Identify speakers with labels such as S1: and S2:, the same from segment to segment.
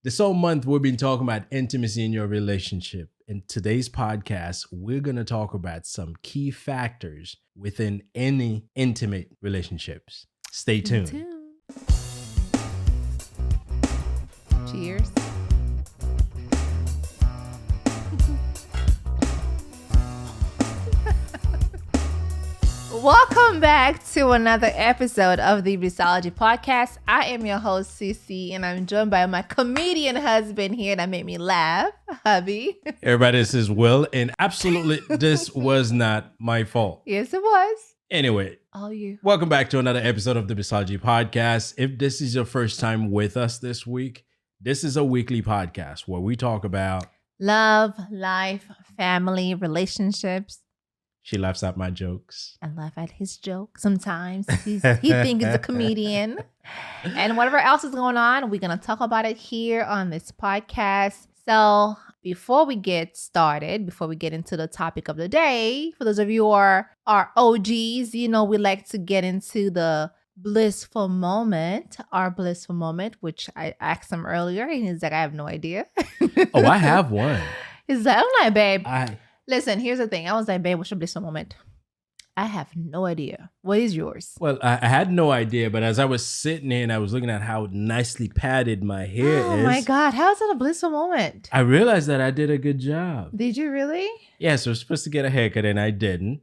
S1: This whole month, we've been talking about intimacy in your relationship. In today's podcast, we're going to talk about some key factors within any intimate relationships. Stay tuned.
S2: Cheers. Welcome back to another episode of the Blissology podcast. I am your host, Cece, and I'm joined by my comedian husband here that made me laugh, hubby.
S1: Everybody, this is Will, and absolutely, this was not my fault.
S2: Yes, it was.
S1: Anyway,
S2: All you.
S1: welcome back to another episode of the Blissology podcast. If this is your first time with us this week, this is a weekly podcast where we talk about
S2: Love, life, family, relationships.
S1: She laughs at my jokes.
S2: I laugh at his jokes sometimes. He thinks he's a comedian. And whatever else is going on, we're going to talk about it here on this podcast. So before we get started, before we get into the topic of the day, for those of you who are OGs, you know we like to get into the blissful moment, our blissful moment, which I asked him earlier. And he's like, I have no idea.
S1: Oh, I have one.
S2: He's like, I'm like, babe.
S1: I
S2: Listen, here's the thing. I was like, babe, what's your blissful moment? I have no idea. What is yours?
S1: Well, I had no idea, but as I was sitting here and I was looking at how nicely padded my hair is.
S2: Oh my God. How is that a blissful moment?
S1: I realized that I did a good job.
S2: Did you really?
S1: Yeah, so I was supposed to get a haircut and I didn't.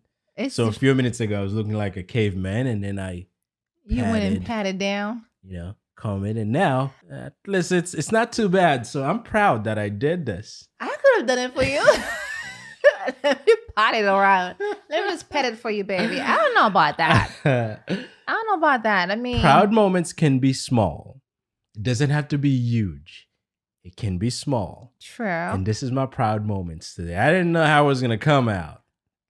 S1: So a few minutes ago, I was looking like a caveman and then I
S2: You went and patted down?
S1: comb it. And now, listen, it's not too bad. So I'm proud that I did this.
S2: I could have done it for you. Let me pat it around. Let me just pet it for you, baby. I don't know about that. I don't know about that. I mean,
S1: proud moments can be small. It doesn't have to be huge. It can be small.
S2: True.
S1: And this is my proud moments today. I didn't know how it was going to come out.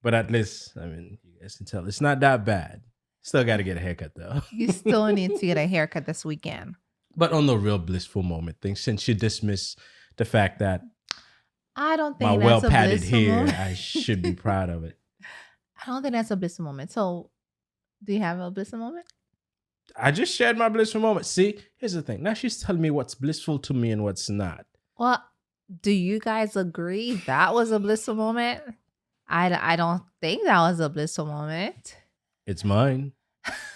S1: But at least, I mean, you guys can tell it's not that bad. Still got to get a haircut, though.
S2: You still need to get a haircut this weekend.
S1: But on the real blissful moment thing, since you dismiss the fact that
S2: I don't think
S1: my
S2: that's
S1: well-padded
S2: a blissful
S1: hair,
S2: moment.
S1: I should be proud of it.
S2: I don't think that's a blissful moment. So, do you have a blissful moment?
S1: I just shared my blissful moment. See, here's the thing. Now she's telling me what's blissful to me and what's not.
S2: Well, do you guys agree that was a blissful moment? I don't think that was a blissful moment.
S1: It's mine.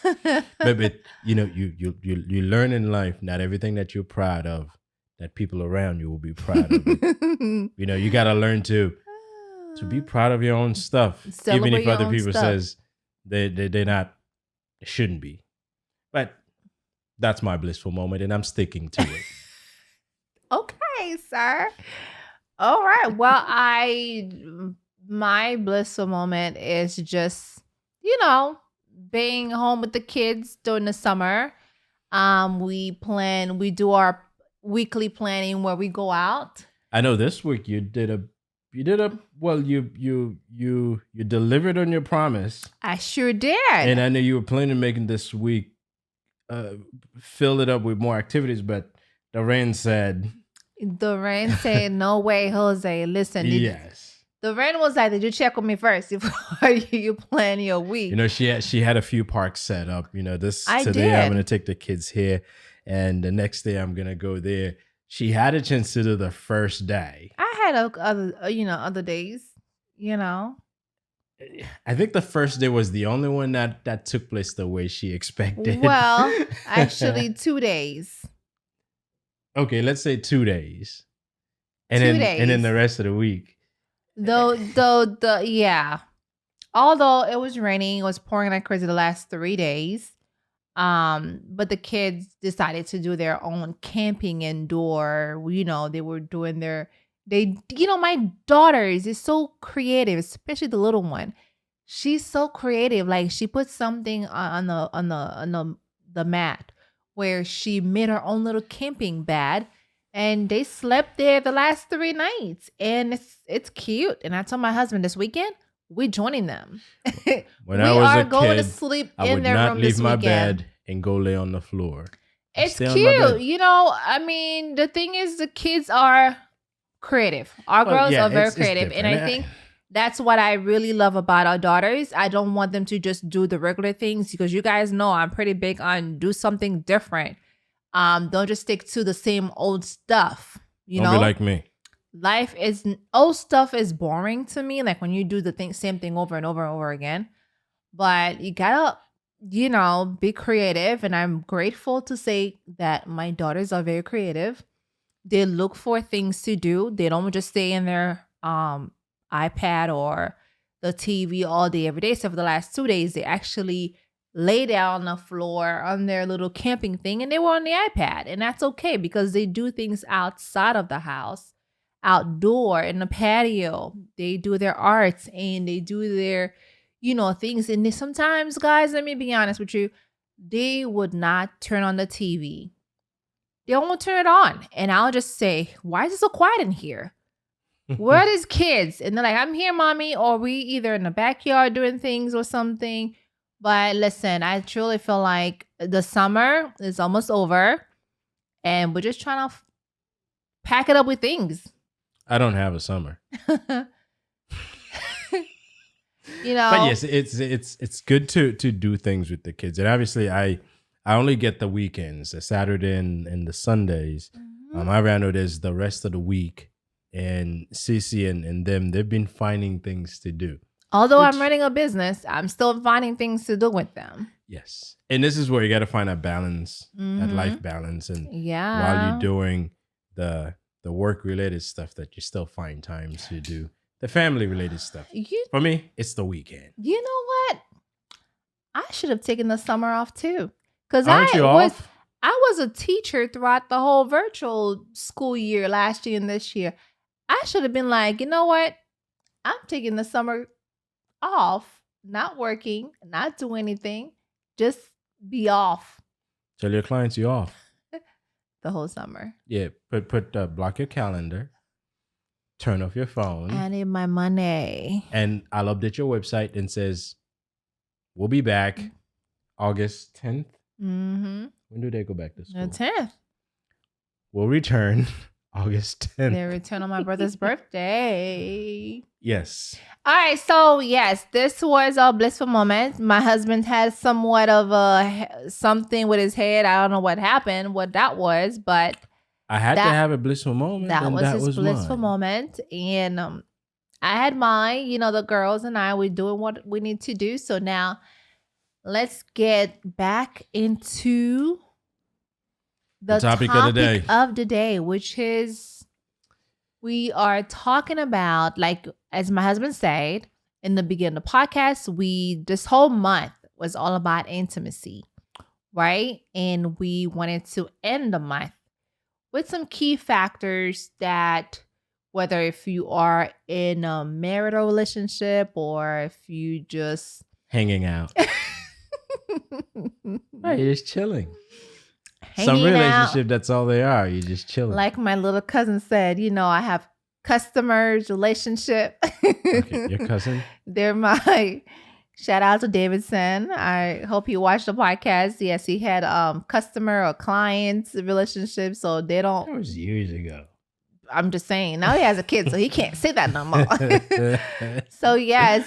S1: But you learn in life, not everything that you're proud of, that people around you will be proud of it. You got to learn to be proud of your own stuff.
S2: Celebrate
S1: even if
S2: your
S1: other
S2: own
S1: people
S2: stuff.
S1: says they're not, shouldn't be. But that's my blissful moment and I'm sticking to it.
S2: Okay, sir. All right. Well, my blissful moment is just, being home with the kids during the summer. We do our weekly planning where we go out.
S1: I know this week you delivered on your promise.
S2: I sure did.
S1: And I know you were planning on making this week fill it up with more activities, but the rain said
S2: no way, Jose. Listen.
S1: Yes.
S2: The rain was like, did you check with me first before you plan your week?
S1: She had a few parks set up.
S2: I
S1: today
S2: did.
S1: I'm going to take the kids here and the next day I'm going to go there. She had a chance to do the first day.
S2: I had other days,
S1: I think the first day was the only one that took place the way she expected.
S2: Well, actually 2 days.
S1: Okay, let's say 2 days. And
S2: 2
S1: then
S2: days.
S1: And then the rest of the week.
S2: Yeah. Although it was raining, it was pouring like crazy the last 3 days. But the kids decided to do their own camping indoor. They were doing my daughters is so creative, especially the little one. She's so creative. Like she put something on the mat where she made her own little camping bed. And they slept there the last 3 nights. And it's cute. And I told my husband this weekend, we're joining them.
S1: When I was a kid,
S2: going to sleep
S1: I
S2: in
S1: would
S2: their
S1: not
S2: room
S1: leave
S2: this
S1: my
S2: weekend.
S1: bed and go lay on the floor.
S2: It's
S1: Stay on my bed.
S2: cute. The thing is the kids are creative. Our girls are very creative. And I think that's what I really love about our daughters. I don't want them to just do the regular things because you guys know I'm pretty big on do something different. Don't just stick to the same old stuff.
S1: Don't be like me.
S2: Life is old stuff is boring to me. Like when you do the same thing over and over and over again. But you gotta, be creative. And I'm grateful to say that my daughters are very creative. They look for things to do. They don't just stay in their iPad or the TV all day, every day. So for the last 2 days, they actually lay down on the floor on their little camping thing and they were on the iPad. And that's okay because they do things outside of the house, outdoor in the patio. They do their arts and they do their, things. And sometimes, guys, let me be honest with you, they would not turn on the TV. They won't turn it on. And I'll just say, why is it so quiet in here? Where are these kids? And they're like, I'm here, mommy. Or we either in the backyard doing things or something. But listen, I truly feel like the summer is almost over. And we're just trying to pack it up with things.
S1: I don't have a summer. But yes, it's good to do things with the kids. And obviously I only get the weekends, the Saturday and the Sundays.
S2: Mhm.
S1: I know there's the rest of the week. And Cece and them, they've been finding things to do.
S2: Although I'm running a business, I'm still finding things to do with them.
S1: Yes. And this is where you got to find a balance, that
S2: Mhm.
S1: life balance. And
S2: Yeah.
S1: while you're doing the work-related stuff, that you still find time to do the family-related stuff. For me, it's the weekend.
S2: You know what? I should have taken the summer off too. Because
S1: Aren't you off?
S2: I was a teacher throughout the whole virtual school year last year and this year. I should have been like, you know what? I'm taking the summer off, not working, not do anything, just be off
S1: Tell your clients you're off.
S2: the whole summer.
S1: Yeah, block your calendar, turn off your phone,
S2: I need my money.
S1: and I'll update your website and says, we'll be back August 10th.
S2: Mm-hmm.
S1: When do they go back to school?
S2: The 10th.
S1: We'll return August 10th.
S2: They return on my brother's birthday.
S1: Yes.
S2: All right, so yes, this was a blissful moment. My husband had somewhat of something with his head. I don't know what happened, what that was, but
S1: I had to have a blissful moment.
S2: that
S1: and
S2: was
S1: that
S2: his
S1: was
S2: blissful
S1: mine.
S2: moment. And I had mine. The girls and I were doing what we need to do. So now let's get back into the
S1: topic of the day.
S2: Which is we are talking about, like, as my husband said in the beginning of the podcast, this whole month was all about intimacy, right? And we wanted to end the month with some key factors that, whether if you are in a marital relationship or if you just
S1: Hanging out. Right, you're just chilling. Some
S2: hanging out,
S1: relationship, that's all they are. You're just chilling.
S2: like my little cousin said, I have customers relationship.
S1: Okay, your cousin?
S2: They're my shout out to Davidson. I hope you watched the podcast. Yes, he had customer or clients relationship, so they don't.
S1: That was years ago.
S2: I'm just saying. Now he has a kid, so he can't say that no more. So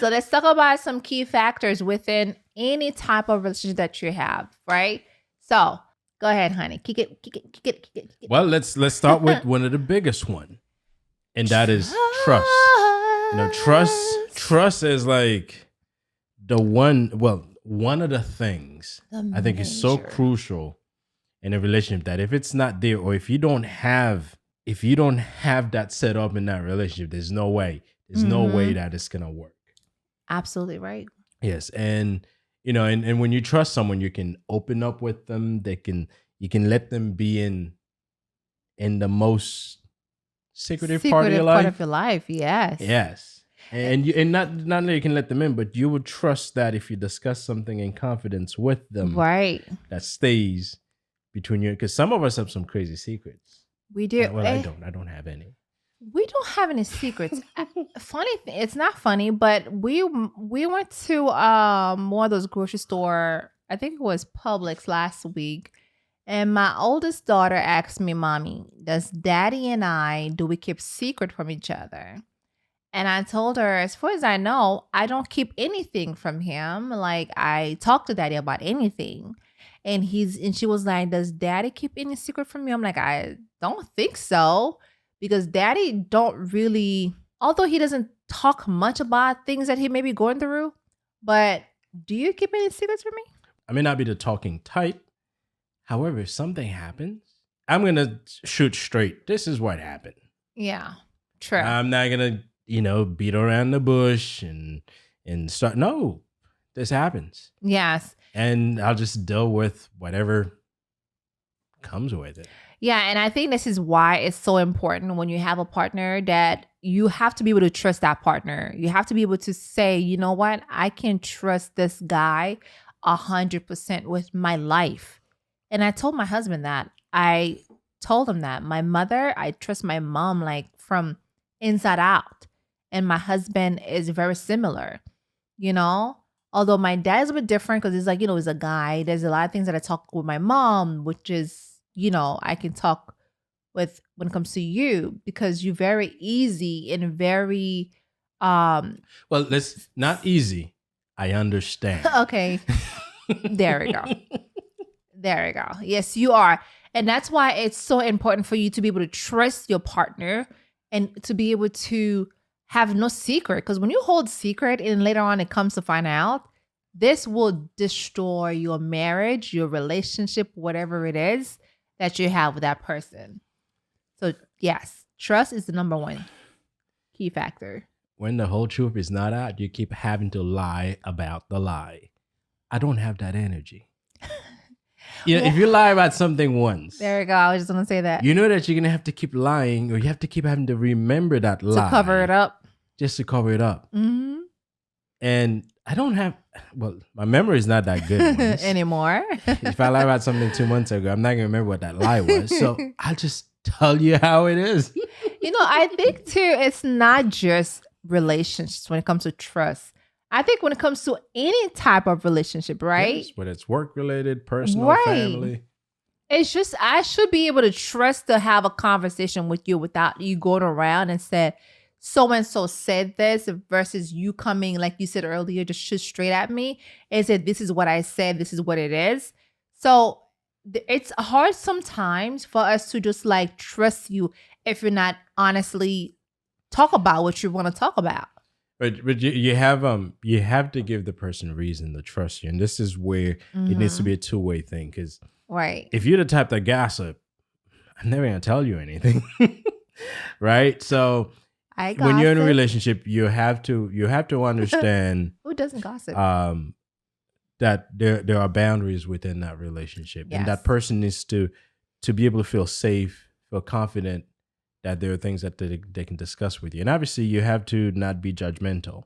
S2: let's talk about some key factors within any type of relationship that you have, right? So go ahead, honey. Kick it.
S1: Well, let's start with one of the biggest one, and that is trust. Trust is like one of the things I think is so crucial in a relationship, that if it's not there, or if you don't have that set up in that relationship, there's no way that it's gonna work.
S2: Absolutely right.
S1: Yes, and and when you trust someone, you can open up with them. You can let them be in the most secretive part of your life.
S2: Part of your life, yes.
S1: Yes, and not only you can let them in, but you would trust that if you discuss something in confidence with them,
S2: right,
S1: that stays between you. Because some of us have some crazy secrets.
S2: We do.
S1: Well, I don't have any.
S2: We don't have any secrets. Funny thing, it's not funny, but we went to one of those grocery store. I think it was Publix last week, and my oldest daughter asked me, "Mommy, does Daddy and do we keep secret from each other?" And I told her, as far as I know, I don't keep anything from him. Like, I talk to Daddy about anything. And she was like, "Does daddy keep any secret from me?" I'm like, "I don't think so." Because daddy don't really, although he doesn't talk much about things that he may be going through, but do you keep any secrets from me?
S1: I may not be the talking type. However, if something happens, I'm going to shoot straight. This is what happened.
S2: Yeah. True.
S1: I'm not going to, beat around the bush and start. No, this happens.
S2: Yes.
S1: And I'll just deal with whatever comes with it.
S2: Yeah, and I think this is why it's so important when you have a partner that you have to be able to trust that partner. You have to be able to say, you know what, I can trust this guy 100% with my life. And I told my husband that. I told him that. My mother, I trust my mom like from inside out. And my husband is very similar, Although my dad is a bit different because he's like, he's a guy. There's a lot of things that I talk with my mom, which is, I can talk with when it comes to you because you're very easy and very
S1: well, that's not easy. I understand.
S2: Okay. There we go. There we go. Yes, you are. And that's why it's so important for you to be able to trust your partner and to be able to have no secret. Because when you hold secret and later on it comes to find out, this will destroy your marriage, your relationship, whatever it is that you have with that person. So yes, trust is the number one key factor.
S1: When the whole truth is not out, you keep having to lie about the lie. I don't have that energy. If you lie about something once.
S2: There you go. I was just going to say that.
S1: You know that you're going to have to keep lying or you have to keep having to remember that lie.
S2: To cover it up.
S1: Just to cover it up.
S2: Mm-hmm.
S1: And I don't have, my memory is not that good
S2: anymore.
S1: If I lie about something 2 months ago, I'm not going to remember what that lie was. So I'll just tell you how it is.
S2: I think too, it's not just relationships when it comes to trust. I think when it comes to any type of relationship, right?
S1: Yes, whether it's work related, personal, family.
S2: It's just, I should be able to trust to have a conversation with you without you going around and said, so-and-so said this versus you coming, like you said earlier, just shoot straight at me and said, this is what I said, this is what it is. So it's hard sometimes for us to just like trust you if you're not honestly talk about what you want to talk about.
S1: But you have to give the person reason to trust you. And this is where it needs to be a two-way thing. Because if you're the type that gossip, I'm never going to tell you anything. Right? So when you're in a relationship, you have to understand
S2: who doesn't gossip?
S1: That there are boundaries within that relationship.
S2: Yes.
S1: And that person needs to be able to feel safe, feel confident that there are things that they can discuss with you. And obviously you have to not be judgmental.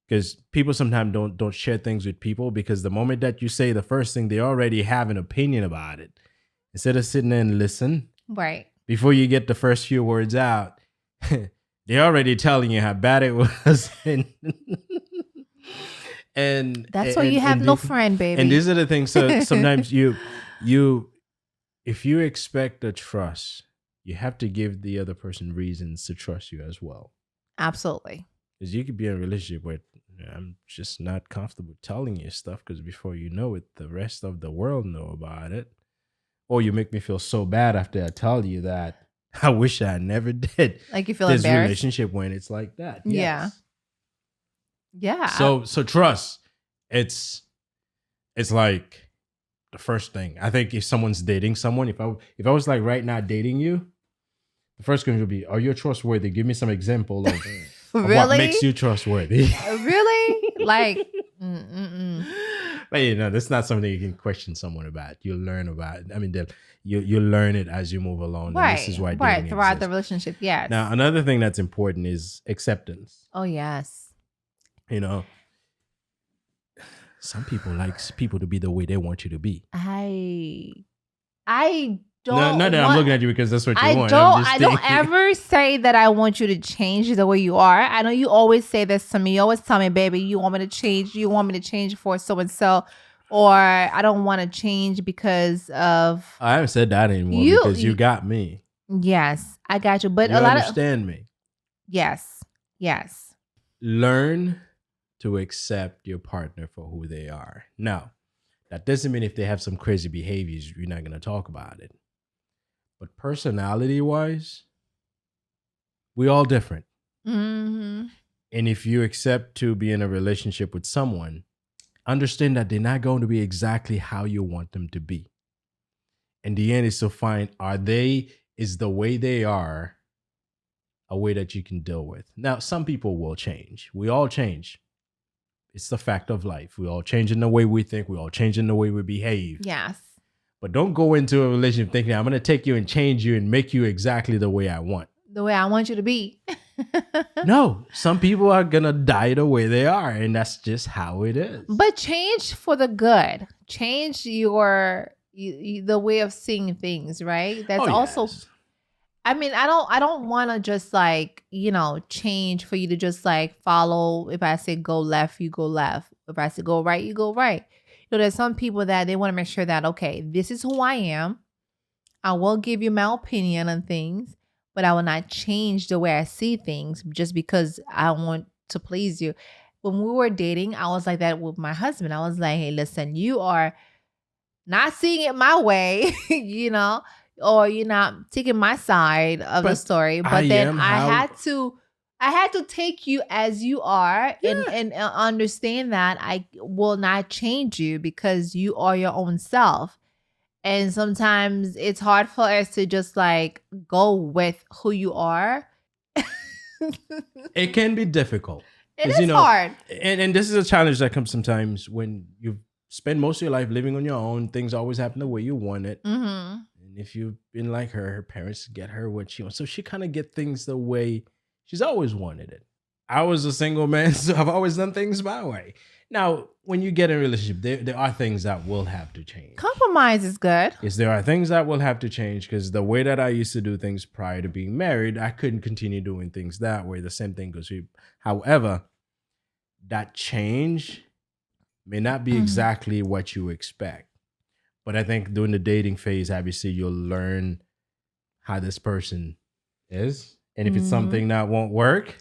S1: Because people sometimes don't share things with people because the moment that you say the first thing, they already have an opinion about it. Instead of sitting there and listen,
S2: right,
S1: before you get the first few words out, they're already telling you how bad it was. And
S2: that's why you have no friend, baby.
S1: And these are the things. So sometimes you if you expect a trust, you have to give the other person reasons to trust you as well.
S2: Absolutely.
S1: Because you could be in a relationship where I'm just not comfortable telling you stuff because before you know it, the rest of the world know about it. Or you make me feel so bad after I tell you that I wish I never did.
S2: Like you feel
S1: There's
S2: embarrassed?
S1: Relationship when it's like that. Yes.
S2: Yeah.
S1: So trust, it's like the first thing. I think if someone's dating someone, if I was like right now dating you, the first question would be, are you trustworthy? Give me some example of,
S2: really?
S1: What makes you trustworthy.
S2: Really? Like,
S1: But that's not something you can question someone about. You'll learn about it. I mean, you learn it as you move along.
S2: Right.
S1: And this is why
S2: dating throughout exists. The relationship. Yes.
S1: Now, another thing that's important is acceptance.
S2: Oh, yes.
S1: Some people like people to be the way they want you to be.
S2: I don't.
S1: Not that I'm looking at you because that's what you want.
S2: I don't ever say that I want you to change the way you are. I know you always say this to me. You always tell me, baby, you want me to change. You want me to change for so and so, or I don't want to change because of.
S1: I haven't said that anymore because you got me.
S2: Yes, I got you. But
S1: you understand me.
S2: Yes.
S1: Learn to accept your partner for who they are. Now, That doesn't mean if they have some crazy behaviors, you're not going to talk about it. But personality wise, we all different.
S2: Mm-hmm.
S1: And if you accept to be in a relationship with someone, understand that they're not going to be exactly how you want them to be. And the end is to find, is the way they are a way that you can deal with. Now, some people will change. We all change. It's the fact of life. We all change in the way we think. We all change in the way we behave.
S2: Yes.
S1: But don't go into a relationship thinking, I'm going to take you and change you and make you exactly the way I want.
S2: The way I want you to be.
S1: No, some people are going to die the way they are. And that's just how it is.
S2: But change for the good. Change the way of seeing things, right? That's also,
S1: yes.
S2: I mean, I don't want to just like, change for you to just like follow. If I say go left, you go left. If I say go right, you go right. There's some people that they want to make sure that, okay, this is who I am. I will give you my opinion on things, but I will not change the way I see things just because I want to please you. When we were dating, I was like that with my husband. I was like, hey, listen, you are not seeing it my way, or you're not taking my side of the story. But then I had to take you as you are and understand that I will not change you because you are your own self. And sometimes it's hard for us to just like go with who you are.
S1: It can be difficult.
S2: It is hard.
S1: And this is a challenge that comes sometimes when you spend most of your life living on your own. Things always happen the way you want it.
S2: Mm-hmm.
S1: And if you've been like her parents get her what she wants. So she kind of get things the way she's always wanted it. I was a single man, so I've always done things my way. Now, when you get in a relationship, there are things that will have to change.
S2: Compromise is good.
S1: Yes, there are things that will have to change because the way that I used to do things prior to being married, I couldn't continue doing things that way. The same thing goes. However, that change may not be exactly what you expect. But I think during the dating phase, obviously, you'll learn how this person is. And if it's something that won't work,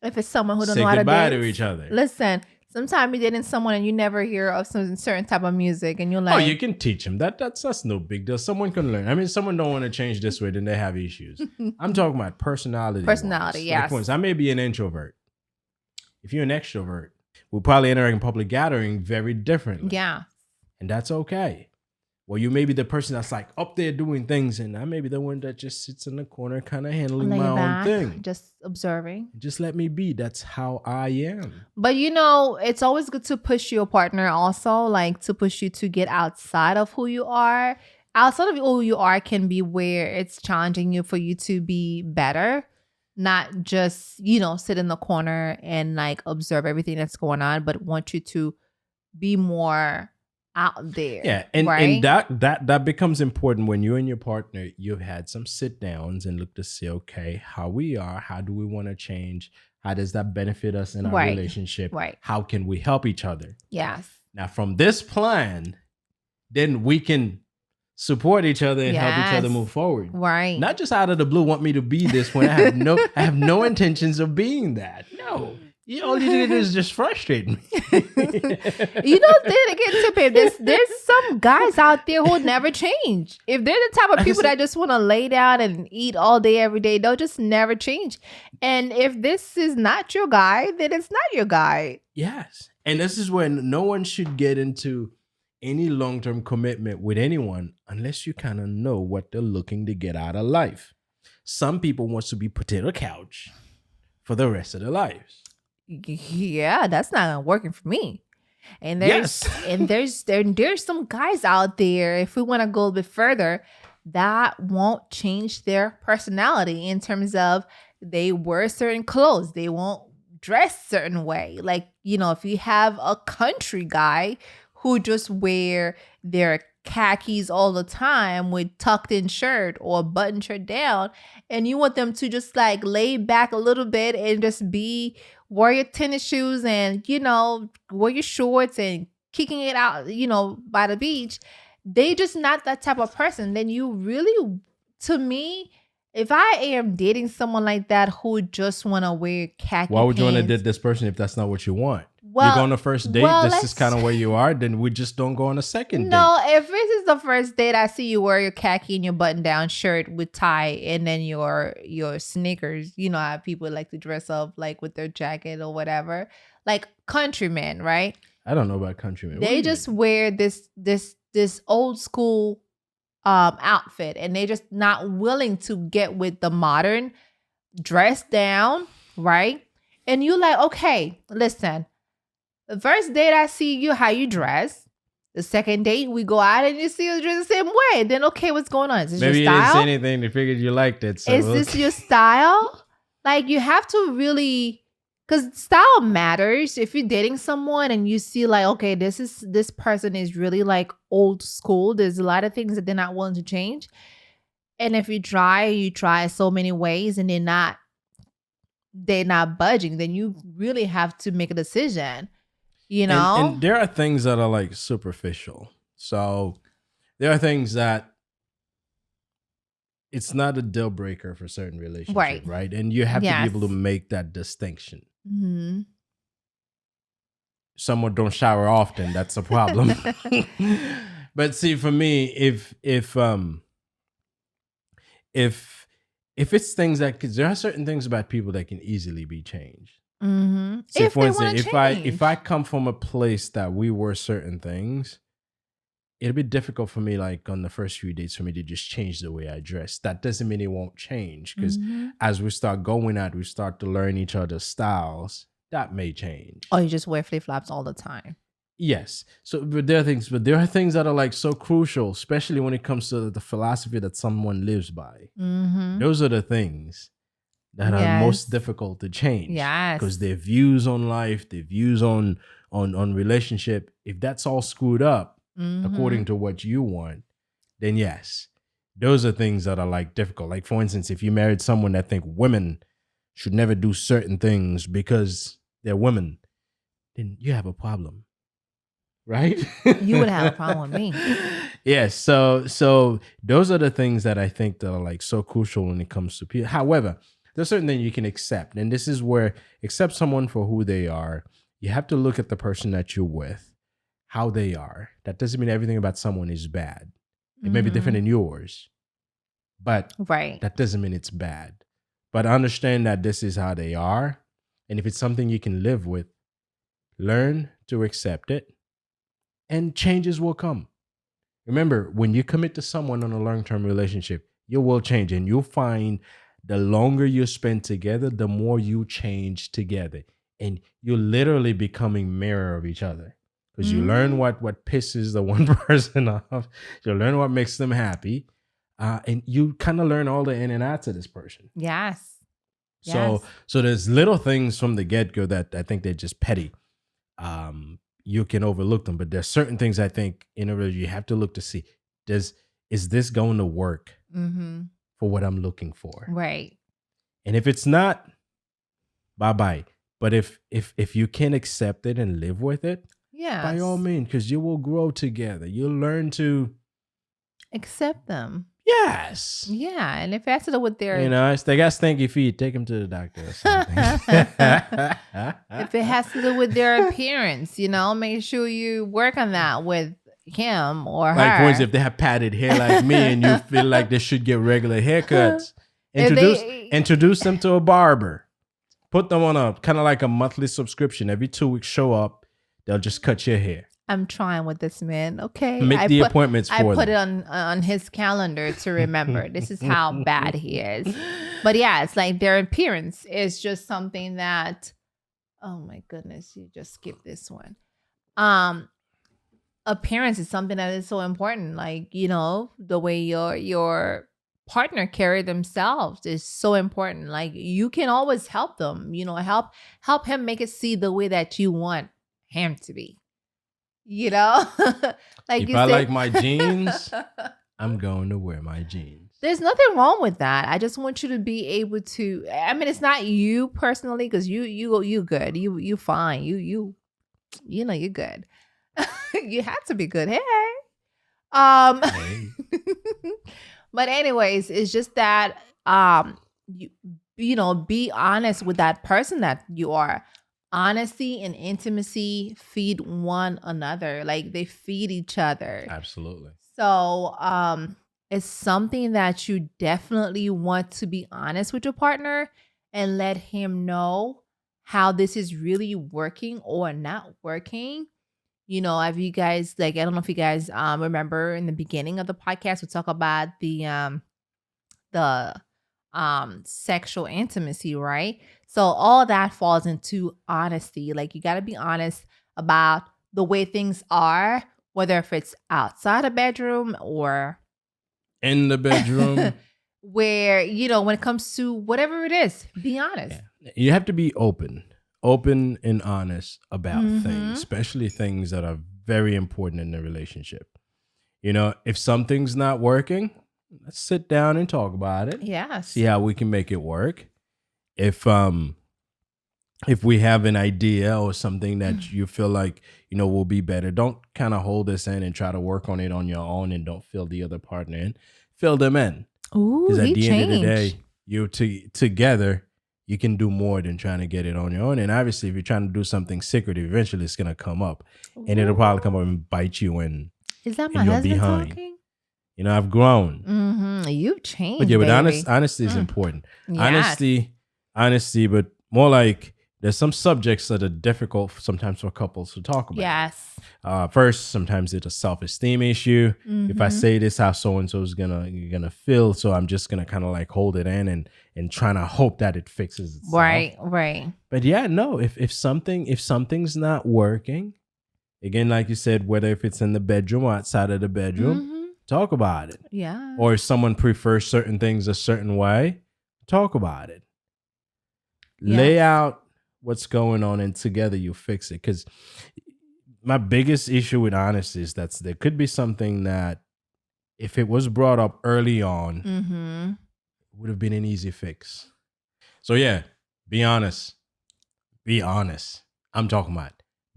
S2: if it's someone who don't
S1: say
S2: know how to
S1: goodbye
S2: dance,
S1: to each other.
S2: Listen, sometimes you're dating someone and you never hear of some certain type of music, and you're like,
S1: "Oh, you can teach them. That's no big deal. Someone can learn. I mean, someone don't want to change this way, then they have issues. I'm talking about personality.
S2: Personality, yes.
S1: Like, I may be an introvert. If you're an extrovert, we'll probably interact in public gathering very differently.
S2: Yeah,
S1: and that's okay. Well, you may be the person that's like up there doing things, and I may be the one that just sits in the corner, kind of handling my own thing,
S2: just observing.
S1: Just let me be. That's how I am.
S2: But it's always good to push your partner also, like to push you to get outside of who you are. Outside of who you are can be where it's challenging you for you to be better, not just sit in the corner and like observe everything that's going on, but want you to be more out there.
S1: Yeah, and
S2: right?
S1: that becomes important when you and your partner, you've had some sit downs and look to see, okay, how we are, how do we want to change? How does that benefit us in our relationship?
S2: Right.
S1: How can we help each other?
S2: Yes.
S1: Now, from this plan, then we can support each other and help each other move forward.
S2: Right.
S1: Not just out of the blue want me to be this when I have no intentions of being that. No. All you did is just frustrate me.
S2: Then again, Tippy, there's some guys out there who never change. If they're the type of people that just want to lay down and eat all day, every day, they'll just never change. And if this is not your guy, then it's not your guy.
S1: Yes. And this is when no one should get into any long-term commitment with anyone unless you kind of know what they're looking to get out of life. Some people want to be put in a couch for the rest of their lives.
S2: Yeah, that's not working for me. And there's some guys out there, if we want to go a bit further, that won't change their personality in terms of they wear certain clothes, they won't dress certain way. Like, if you have a country guy who just wear their khakis all the time with tucked in shirt or button shirt down, and you want them to just like lay back a little bit and just wear your tennis shoes and wear your shorts and kicking it out by the beach, they just not that type of person. Then you really, to me, if I am dating someone like that who just want to wear khaki
S1: why would you want to
S2: pants,
S1: date this person if that's not what you want? You go
S2: Well,
S1: on a first date,
S2: well,
S1: this is kind of where you are, then we just don't go on a second date.
S2: no, if this is the first date, I see you wear your khaki and your button-down shirt with tie and then your sneakers. You know how people like to dress up like with their jacket or whatever. Like countrymen, right?
S1: I don't know about countrymen. What do
S2: They
S1: you
S2: just
S1: mean?
S2: wear this old school outfit and they just not willing to get with the modern dress down, right? And you like, okay, listen. The first date I see you how you dress. The second date we go out and you see you dress the same way. Then okay, what's going on? Is this
S1: Maybe
S2: your
S1: you didn't say
S2: style?
S1: anything. They figured you liked it. So
S2: Is this your style? Like you have to really, because style matters. If you're dating someone and you see like, okay, this person is really like old school. There's a lot of things that they're not willing to change. And if you try so many ways and they're not budging, then you really have to make a decision. You know?
S1: And there are things that are like superficial. So there are things that it's not a deal breaker for certain relationships, right? And you have to be able to make that distinction.
S2: Mm-hmm.
S1: Someone don't shower often, that's a problem. But see, for me, if it's things that, because there are certain things about people that can easily be changed.
S2: Mm-hmm.
S1: So for instance, if I come from a place that we were certain things, it'll be difficult for me, like on the first few dates, for me to just change the way I dress. That doesn't mean it won't change, because as we start going out, we start to learn each other's styles. That may change.
S2: Oh, you just wear flip-flops all the time.
S1: Yes. So, but there are things that are like so crucial, especially when it comes to the philosophy that someone lives by.
S2: Mm-hmm.
S1: Those are the things that are most difficult to change.
S2: Yes.
S1: Because their views on life, their views on relationship, if that's all screwed up according to what you want, then yes, those are things that are like difficult. Like for instance, if you married someone that think women should never do certain things because they're women, then you have a problem. Right?
S2: You would have a problem with me.
S1: Yes. So those are the things that I think that are like so crucial when it comes to people. However, there's certain things you can accept. And this is where accept someone for who they are. You have to look at the person that you're with, how they are. That doesn't mean everything about someone is bad. It may be different than yours, but that doesn't mean it's bad. But understand that this is how they are. And if it's something you can live with, learn to accept it and changes will come. Remember, when you commit to someone on a long-term relationship, you will change, and you'll find the longer you spend together, the more you change together. And you're literally becoming mirror of each other, because you learn what pisses the one person off. You learn what makes them happy. And you kind of learn all the in and outs of this person.
S2: Yes.
S1: So there's little things from the get-go that I think they're just petty. You can overlook them, but there's certain things I think in a relationship you have to look to see, is this going to work for what I'm looking for?
S2: Right.
S1: And if it's not, bye-bye. But if you can accept it and live with it, by all means, because you will grow together. You'll learn to
S2: accept them.
S1: Yes.
S2: Yeah. And if it has to do with their,
S1: if they got stinky feet, take them to the doctor or something.
S2: if it has to do with their appearance, make sure you work on that with him or her.
S1: Like, for instance, if they have padded hair like me and you feel like they should get regular haircuts, introduce them to a barber. Put them on a kind of like a monthly subscription. Every 2 weeks, show up. They'll just cut your hair.
S2: I'm trying with this man. Okay.
S1: Make the appointments for them.
S2: I put it on his calendar to remember. This is how bad he is. But yeah, it's like their appearance is just something that, oh my goodness, you just skipped this one. Appearance is something that is so important. Like, the way your partner carry themselves is so important. Like, you can always help them, help him make it see the way that you want him to be. Like
S1: if I like my jeans, I'm going to wear my jeans.
S2: There's nothing wrong with that. I just want you to be able to. I mean, it's not you personally, because you good. You fine. You're good. You have to be good. Hey. But anyways, it's just that be honest with that person that you are honesty and intimacy feed one another. Like they feed each other.
S1: Absolutely.
S2: So, it's something that you definitely want to be honest with your partner and let him know how this is really working or not working. Have you guys like I don't know if you guys remember in the beginning of the podcast we talk about the sexual intimacy, right? So all that falls into honesty. Like you got to be honest about the way things are, whether if it's outside a bedroom or
S1: In the bedroom.
S2: where, when it comes to whatever it is, be honest.
S1: Yeah. You have to be open and honest about things,
S2: Mhm.
S1: especially things that are very important in the relationship. If something's not working, let's sit down and talk about it.
S2: Yes.
S1: See how we can make it work. If we have an idea or something that you feel like will be better, don't kind of hold this in and try to work on it on your own, and don't fill the other partner in. Fill them in,
S2: Ooh,
S1: because at
S2: he
S1: the end of the
S2: changed.
S1: day, you're together. You can do more than trying to get it on your own. And obviously, if you're trying to do something secretive, eventually it's gonna come up, and it'll probably come up and bite you in
S2: Is that my
S1: your
S2: husband
S1: behind.
S2: talking?
S1: I've grown.
S2: You've
S1: But
S2: changed,
S1: yeah, but
S2: baby.
S1: honesty is important.
S2: Yes.
S1: Honesty, but more like there's some subjects that are difficult sometimes for couples to talk about.
S2: Yes.
S1: First, sometimes it's a self-esteem issue. If I
S2: Mhm.
S1: say this, how so and so is gonna feel, so I'm just gonna kind of like hold it in and trying to hope that it fixes itself.
S2: Right.
S1: But yeah, no, if something's not working, again, like you said, whether if it's in the bedroom or outside of the bedroom,
S2: Mhm.
S1: talk about it.
S2: Yeah.
S1: Or if someone prefers certain things a certain way, talk about it. Lay
S2: Yes.
S1: out what's going on, and together you fix it. Because my biggest issue with honesty is that there could be something that if it was brought up early on,
S2: Mhm.
S1: would have been an easy fix. So yeah, be honest. Be honest. I'm talking about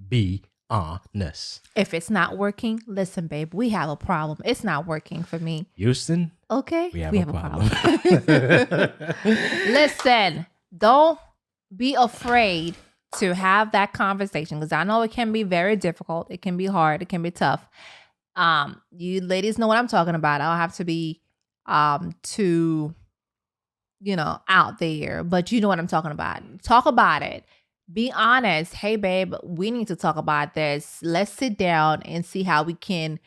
S1: be honest.
S2: If it's not working, listen, babe, we have a problem. It's not working for me.
S1: Houston,
S2: Okay?
S1: we have a problem.
S2: Listen, don't be afraid to have that conversation, because I know it can be very difficult. It can be hard. It can be tough. You ladies know what I'm talking about. I don't have to be too out there, but you know what I'm talking about. Talk about it. Be honest. Hey, babe, we need to talk about this. Let's sit down and see how we can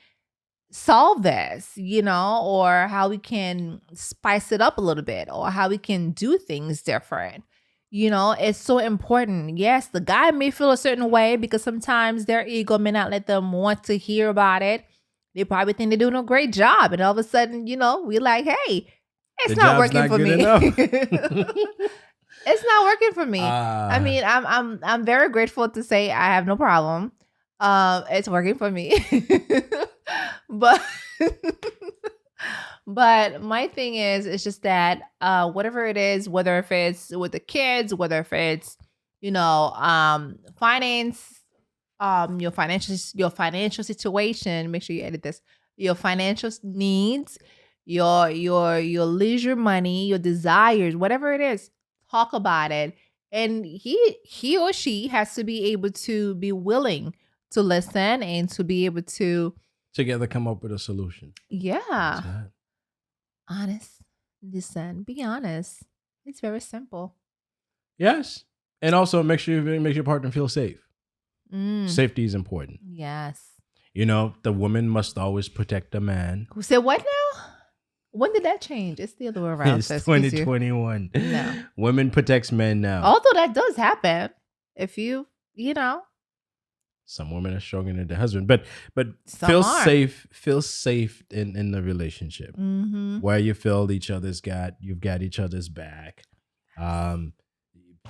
S2: solve this, or how we can spice it up a little bit, or how we can do things different. It's so important. Yes, the guy may feel a certain way because sometimes their ego may not let them want to hear about it. They probably think they're doing a great job. And all of a sudden, we're like, hey, it's
S1: The
S2: not
S1: job's
S2: working
S1: not
S2: for
S1: good
S2: me.
S1: enough.
S2: It's not working for me. I mean, I'm very grateful to say I have no problem. It's working for me. But but my thing is, it's just that whatever it is, whether if it's with the kids, whether if it's finance, your financial situation, make sure you edit this, your financial needs, your leisure money, your desires, whatever it is, talk about it. And he or she has to be able to be willing to listen and to be able to
S1: Together come up with a solution.
S2: yeah,
S1: That's it.
S2: honest, listen, be honest. It's very simple.
S1: Yes. And also make your partner feel safe.
S2: Mm,
S1: Safety is important.
S2: yes.
S1: The woman must always protect the man.
S2: Who said what now? When did that change? It's the other way around.
S1: It's
S2: So excuse you.
S1: 2021.
S2: No.
S1: Women protects men now.
S2: Although that does happen, if you know,
S1: Some women are stronger than their husband, but
S2: some
S1: feel
S2: are.
S1: safe in the relationship
S2: Mm-hmm.
S1: where you feel you've got each other's back.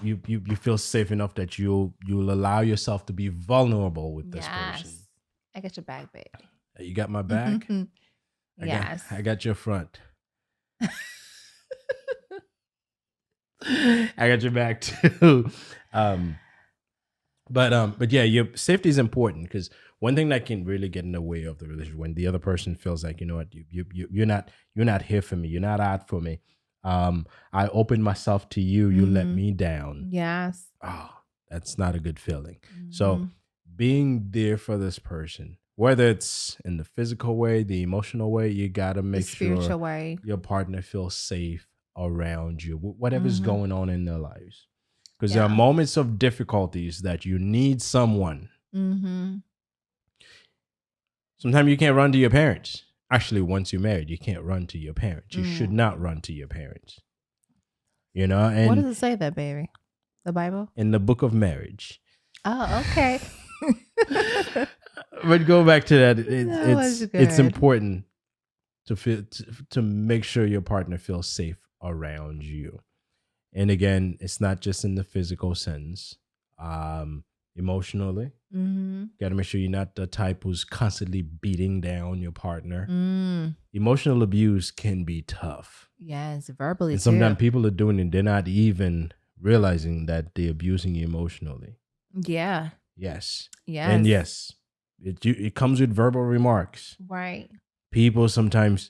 S1: You feel safe enough that you'll allow yourself to be vulnerable with this person.
S2: Yes. I got your back, baby.
S1: You got my back.
S2: Yes.
S1: I got your front. I got your back too. But yeah, your safety is important, because one thing that can really get in the way of the relationship, when the other person feels like, what, you're not here for me, you're not out for me. I opened myself to you, you let me down.
S2: Yes.
S1: Oh, That's not a good feeling. So
S2: Mhm.
S1: being there for this person, whether it's in the physical way, the emotional way, you got to
S2: The
S1: make sure
S2: spiritual way.
S1: your partner feels safe around you, whatever's
S2: Mhm.
S1: going on in their lives. Because there are
S2: Yeah.
S1: moments of difficulties that you need someone.
S2: Mhm.
S1: Sometimes you can't run to your parents. Actually, once you're married, you can't run to your parents. You should
S2: Mm.
S1: not run to your parents. You know,
S2: What
S1: and
S2: does it say that, baby? The Bible?
S1: in the book of marriage.
S2: Oh, okay.
S1: But go back to that.
S2: That was
S1: It's
S2: good.
S1: important to feel to make sure your partner feels safe around you. And again, it's not just in the physical sense. Emotionally,
S2: Mhm.
S1: got to make sure you're not the type who's constantly beating down your partner.
S2: Mm.
S1: Emotional abuse can be tough.
S2: Yes, verbally
S1: And
S2: too.
S1: sometimes people are doing it, they're not even realizing that they're abusing you emotionally.
S2: Yeah.
S1: Yes. And
S2: Yes.
S1: yes, it comes with verbal remarks.
S2: Right.
S1: People sometimes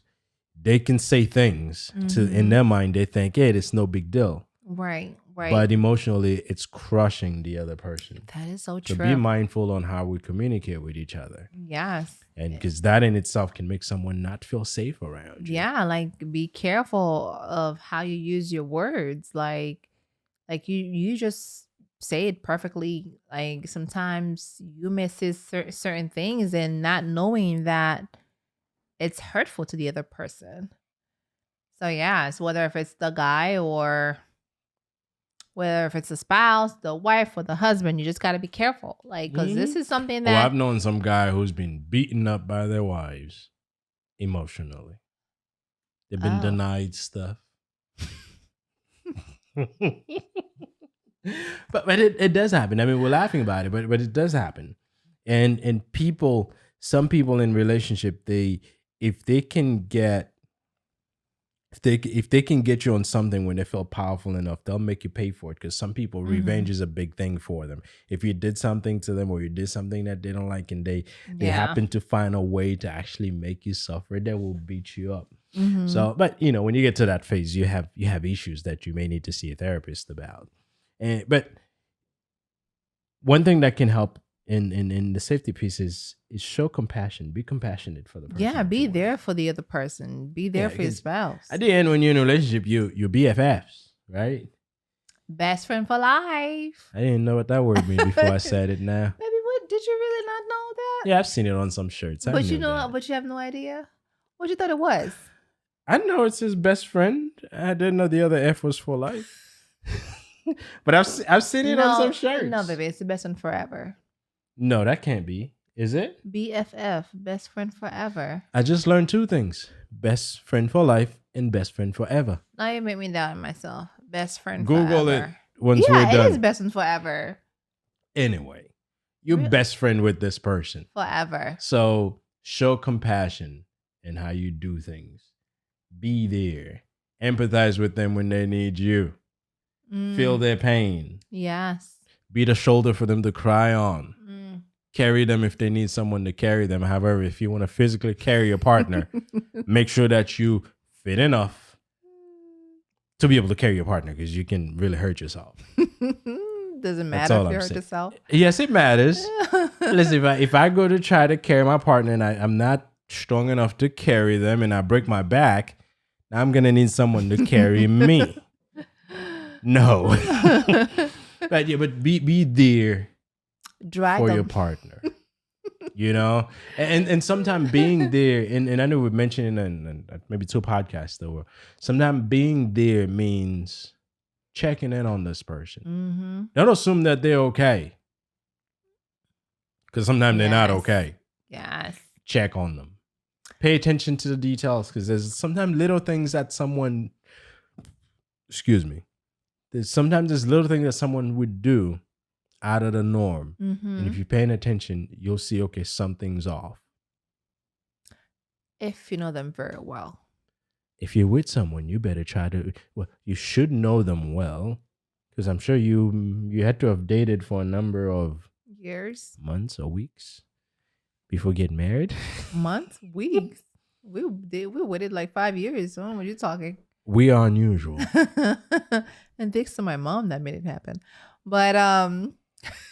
S1: they can say things to in
S2: Mhm.
S1: their mind, they think, hey, it's no big deal.
S2: Right. Right.
S1: But emotionally, it's crushing the other person.
S2: That is so
S1: So be
S2: true.
S1: mindful on how we communicate with each other.
S2: Yes.
S1: And because that in itself can make someone not feel safe around you.
S2: Yeah, like be careful of how you use your words. Like you just say it perfectly. Like sometimes you miss certain things and not knowing that it's hurtful to the other person. So yeah, it's whether if it's the guy or whether if it's the spouse, the wife, or the husband, you just got to be careful. Like, because this
S1: Mhm.
S2: is something
S1: Oh,
S2: that,
S1: I've known some guy who's been beaten up by their wives emotionally. They've been
S2: oh,
S1: denied stuff. but it does happen. I mean, we're laughing about it, but it does happen. And people, some people in relationship, they if they can get if they can get you on something when they feel powerful enough, they'll make you pay for it. Because some people,
S2: hmm
S1: revenge is a big thing for them. If you did something to them or you did something that they don't like, and they
S2: yeah.
S1: happen to find a way to actually make you suffer, they will beat you up.
S2: hmm
S1: So, but when you get to that phase, you have issues that you may need to see a therapist about. And but one thing that can help in the safety piece is show compassion. Be compassionate for the person
S2: Yeah,
S1: that
S2: be
S1: you're with.
S2: there for the other person. Be there
S1: Yeah,
S2: for your
S1: because
S2: spouse.
S1: at the end, when you're in a relationship, you BFFs, right?
S2: Best friend for life.
S1: I didn't know what that word meant before I said it now.
S2: Baby, what did you really not know that?
S1: Yeah, I've seen it on some shirts. I
S2: But you
S1: knew
S2: know,
S1: that.
S2: but you have no idea what you thought it was.
S1: I know it's his best friend. I didn't know the other F was for life. But I've seen it on some
S2: No,
S1: shirts.
S2: baby, it's the best friend forever.
S1: No, that can't be. Is it?
S2: BFF, best friend forever.
S1: I just learned two things: best friend for life and best friend forever.
S2: Now you make me doubt myself. Best friend
S1: Google it
S2: forever.
S1: once we're
S2: Yeah, it is
S1: done.
S2: best friend forever.
S1: Anyway, you're
S2: Real
S1: best friend with this person.
S2: forever.
S1: So show compassion in how you do things. Be there. Empathize with them when they need you. Feel
S2: Mm,
S1: their pain.
S2: yes.
S1: Be the shoulder for them to cry on.
S2: Mm.
S1: Carry them if they need someone to carry them. However, if you want to physically carry your partner, make sure that you fit enough to be able to carry your partner, because you can really hurt yourself.
S2: Doesn't
S1: That's
S2: matter
S1: all
S2: if you
S1: I'm
S2: hurt
S1: saying.
S2: yourself.
S1: Yes, it matters. Listen, if I go to try to carry my partner and I'm not strong enough to carry them and I break my back, I'm going to need someone to carry me. No. But yeah, but be there
S2: Drag
S1: for your
S2: them.
S1: partner. And sometimes being there, and I know we've mentioned in maybe 2 podcasts though, sometimes being there means checking in on this person.
S2: Mm-hmm.
S1: Don't assume that they're okay, because sometimes they're not
S2: Yes.
S1: okay.
S2: Yes.
S1: Check on them. Pay attention to the details, because there's sometimes little things that someone, there's little things that someone would do out of the norm.
S2: Mm-hmm.
S1: And if you're paying attention, you'll see, okay, something's off.
S2: If you know them very well.
S1: If you're with someone, you better you should know them well, because I'm sure you had to have dated for a number of
S2: Years?
S1: months or weeks before getting married.
S2: Months? Weeks? We waited like 5 years. What were you talking?
S1: We are unusual.
S2: And thanks to my mom that made it happen. But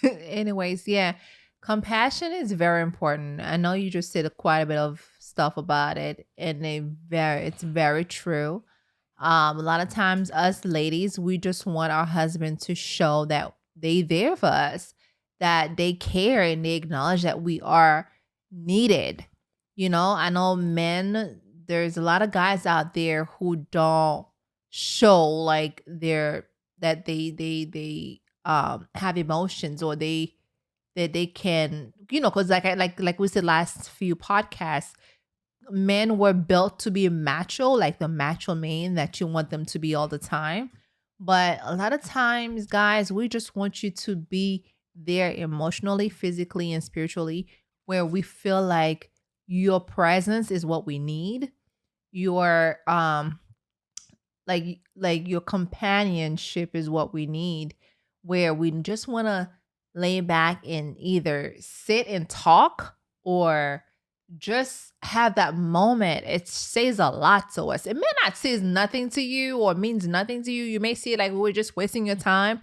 S2: Anyways, yeah, compassion is very important. I know you just said quite a bit of stuff about it, and it's very true. A lot of times, us ladies, we just want our husband to show that they there for us, that they care and they acknowledge that we are needed. I know men. There's a lot of guys out there who don't show like they have emotions, or they can, because like we said last few podcasts, men were built to be macho, like the macho man that you want them to be all the time. But a lot of times, guys, we just want you to be there emotionally, physically, and spiritually, where we feel like your presence is what we need. Your like your companionship is what we need, where we just want to lay back and either sit and talk, or just have that moment. It says a lot to us. It may not say nothing to you or means nothing to you. You may see it like we're just wasting your time.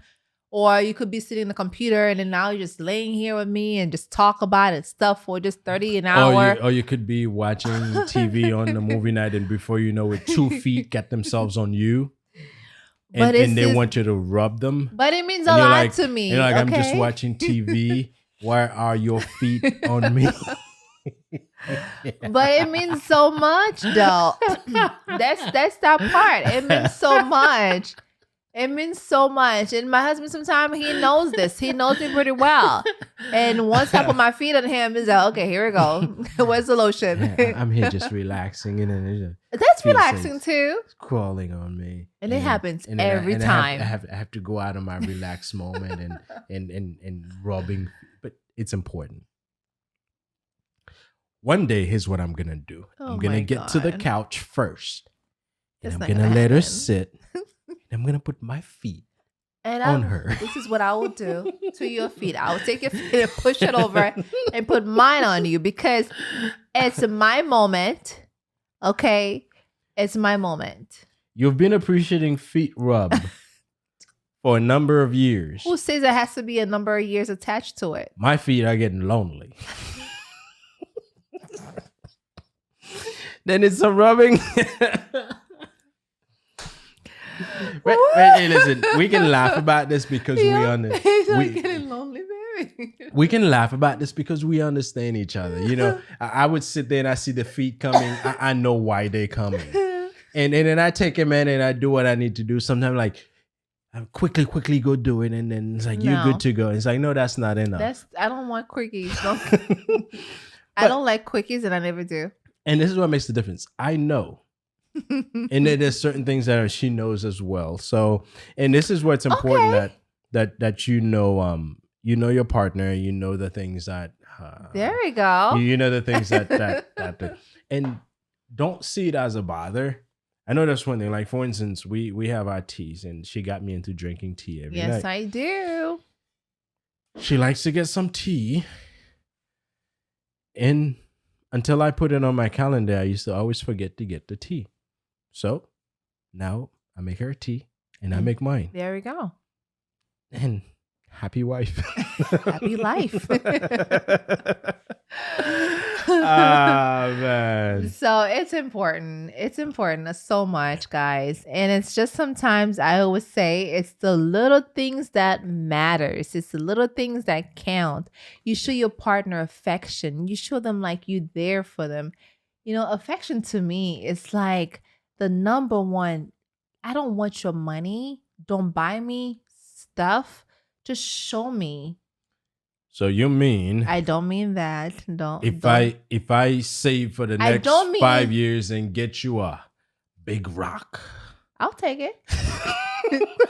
S2: Or you could be sitting in the computer and then now you're just laying here with me and just talk about it stuff for just 30 an hour.
S1: Or you could be watching TV on the movie night, and before you know it, 2 feet get themselves on you. And they want you to rub them.
S2: But it means a lot to me.
S1: You're like,
S2: okay?
S1: I'm just watching TV. Why are your feet on me?
S2: But it means so much, though. That's that part. It means so much. It means so much. And my husband, sometimes he knows this. He knows me pretty well. And once I put my feet on him, he's like, okay, here we go. Where's the lotion?
S1: I'm here just relaxing. And
S2: that's relaxing too.
S1: It's crawling on me.
S2: And it happens every time.
S1: I have to go out of my relaxed moment and rubbing. But it's important. One day, here's what I'm going to do. I'm going to get to the couch first. And I'm going to let her sit. I'm going to put my feet on her.
S2: This is what I will do to your feet. I will take your feet and push it over and put mine on you, because it's my moment. Okay? It's my moment.
S1: You've been appreciating feet rub for a number of years.
S2: Who says it has to be a number of years attached to it?
S1: My feet are getting lonely. Then it's some rubbing. Hey, listen, we can laugh about this because we understand.
S2: Getting lonely, baby.
S1: We can laugh about this because we understand each other. I would sit there and I see the feet coming. I know why they're coming. And then I take a minute and I do what I need to do. Sometimes like, I quickly go do it. And then it's like, you're good to go. It's like, no, that's not enough.
S2: I don't want quickies. I don't like quickies, and I never do.
S1: And this is what makes the difference. I know. And then there's certain things that she knows as well. So, and this is what's important, that you know your partner, you know the things that
S2: there we go.
S1: You know the things that and don't see it as a bother. I know that's one thing. Like, for instance, we have our teas, and she got me into drinking tea every night.
S2: Yes, I do.
S1: She likes to get some tea, and until I put it on my calendar, I used to always forget to get the tea. So now I make her tea and I make mine.
S2: There we go.
S1: And happy wife.
S2: Happy life.
S1: Man.
S2: So it's important. It's important so much, guys. And it's just sometimes I always say it's the little things that matters. It's the little things that count. You show your partner affection. You show them like you there for them. Affection to me is like the number one. I don't want your money. Don't buy me stuff. Just show me.
S1: So you mean?
S2: I don't mean that.
S1: If I save for the next 5 years and get you a big rock,
S2: I'll take it.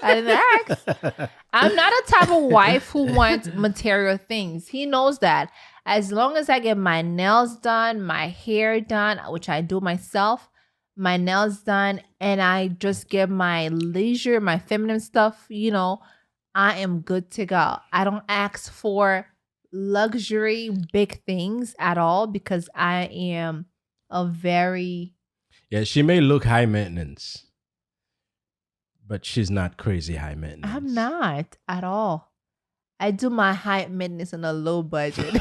S2: I didn't ask. I'm not a type of wife who wants material things. He knows that. As long as I get my nails done, my hair done, which I do myself, my nails done, and I just get my leisure, my feminine stuff, I am good to go. I don't ask for luxury, big things at all, because I am a very...
S1: Yeah, she may look high maintenance, but she's not crazy high maintenance.
S2: I'm not at all. I do my high maintenance on a low budget.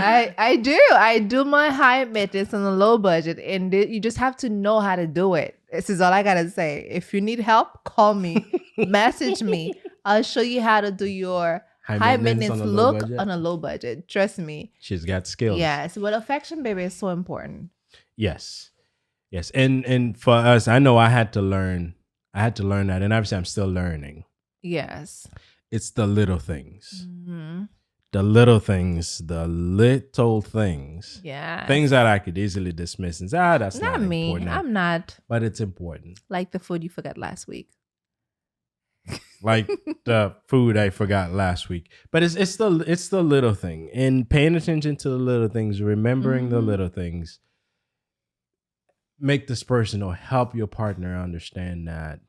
S2: I do my high maintenance on a low budget, and you just have to know how to do it. This is all I gotta say. If you need help, call me, message me. I'll show you how to do your high maintenance
S1: on a low
S2: look
S1: budget.
S2: on a low budget. Trust me.
S1: She's got skills.
S2: Yes, but affection, baby, is so important.
S1: Yes. Yes. And for us, I know I had to learn that, and obviously I'm still learning.
S2: Yes.
S1: It's the little things.
S2: Mm-hmm.
S1: The little things, the little things.
S2: Yeah.
S1: Things that I could easily dismiss and say, that's not
S2: me.
S1: important.
S2: I'm not.
S1: But it's important.
S2: Like the food you forgot last week.
S1: Like the food I forgot last week. But it's the little thing. And paying attention to the little things, remembering the little things, make this person or help your partner understand that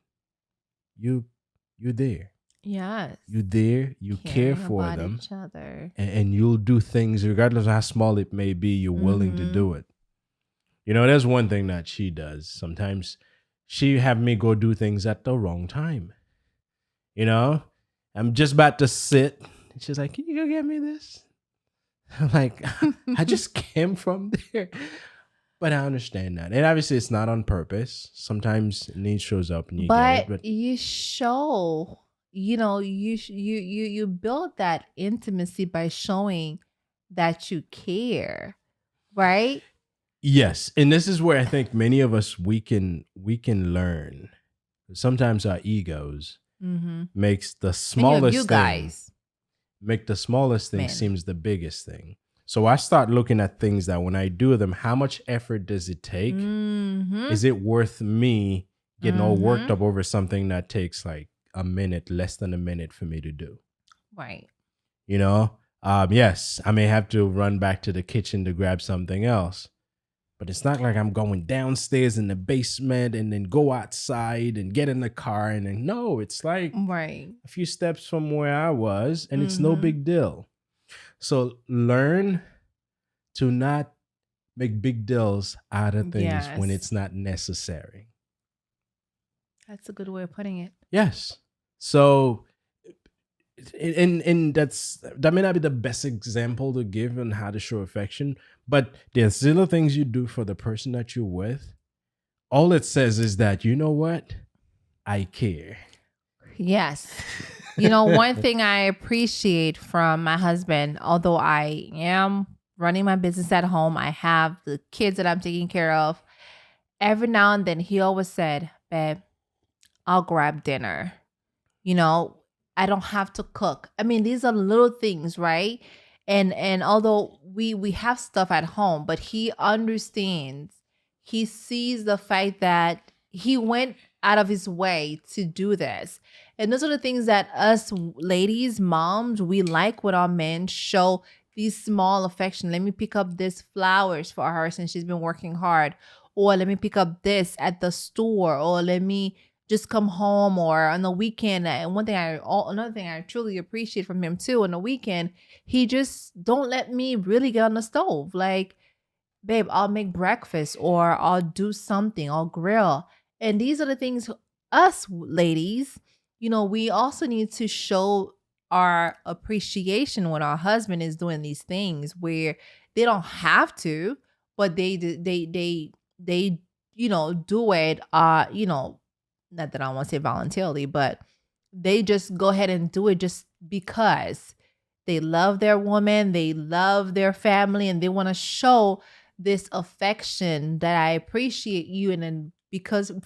S1: you're there.
S2: Yes.
S1: You're there. You care for
S2: about
S1: them.
S2: each other.
S1: And you'll do things, regardless of how small it may be, you're willing to do it. You know, there's one thing that she does. Sometimes she have me go do things at the wrong time. You know, I'm just about to sit. And she's like, can you go get me this? I'm like, I just came from there. But I understand that. And obviously it's not on purpose. Sometimes need shows up and you get it. But
S2: you show, you build that intimacy by showing that you care, right?
S1: yes. And this is where I think many of us we can learn. Sometimes our egos makes the smallest thing
S2: Men.
S1: seems the biggest thing. So I start looking at things that when I do them, how much effort does it take? Is it worth me getting all worked up over something that takes like a minute, less than a minute for me to do?
S2: Right.
S1: You know, yes, I may have to run back to the kitchen to grab something else, but it's not like I'm going downstairs in the basement and then go outside and get in the car and then no, it's like
S2: Right.
S1: a few steps from where I was and it's no big deal. So learn to not make big deals out of things when it's not necessary.
S2: That's a good way of putting it.
S1: Yes. So, and that may not be the best example to give on how to show affection, but there's little things you do for the person that you're with. All it says is that, you know what? I care.
S2: Yes. One thing I appreciate from my husband, although I am running my business at home, I have the kids that I'm taking care of. Every now and then he always said, babe, I'll grab dinner. I don't have to cook. I mean, these are little things, right? And although we have stuff at home, but he understands, he sees the fact that he went out of his way to do this. And those are the things that us ladies, moms, we like when our men show these small affection. Let me pick up this flowers for her since she's been working hard. Or let me pick up this at the store. Or let me just come home or on the weekend. And another thing I truly appreciate from him too, on the weekend, he just don't let me really get on the stove. Like, babe, I'll make breakfast or I'll do something, I'll grill. And these are the things us ladies, we also need to show our appreciation when our husband is doing these things where they don't have to, but they do it, not that I want to say voluntarily, but they just go ahead and do it just because they love their woman, they love their family, and they want to show this affection that I appreciate you. And then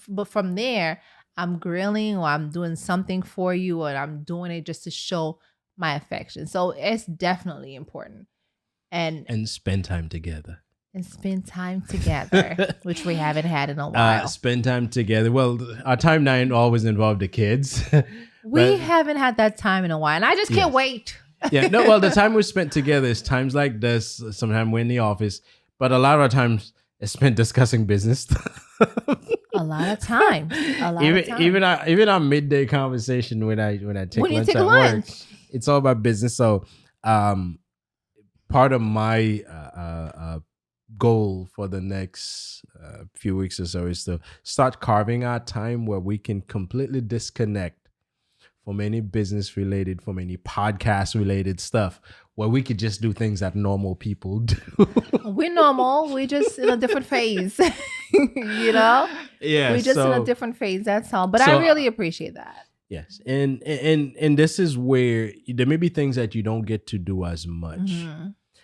S2: but from there, I'm grilling or I'm doing something for you or I'm doing it just to show my affection. So it's definitely important. And
S1: spend time together.
S2: And spend time together, which we haven't had in a while.
S1: Spend time together. Well, our time now always involved the kids.
S2: We haven't had that time in a while. And I just can't wait.
S1: Yeah, no, well, the time we spent together is times like this. Sometimes we're in the office. But a lot of our times is spent discussing business stuff.
S2: A lot of time.
S1: Even our midday conversation when I take lunch at work, it's all about business. So part of my goal for the next few weeks or so is to start carving out time where we can completely disconnect from any business related, from any podcast related stuff, where we could just do things that normal people do.
S2: We're normal. We're just in a different phase. You know?
S1: Yeah.
S2: We're just in a
S1: So
S2: different phase. That's all. But I really appreciate that.
S1: yes, and this is where there may be things that you don't get to do as much.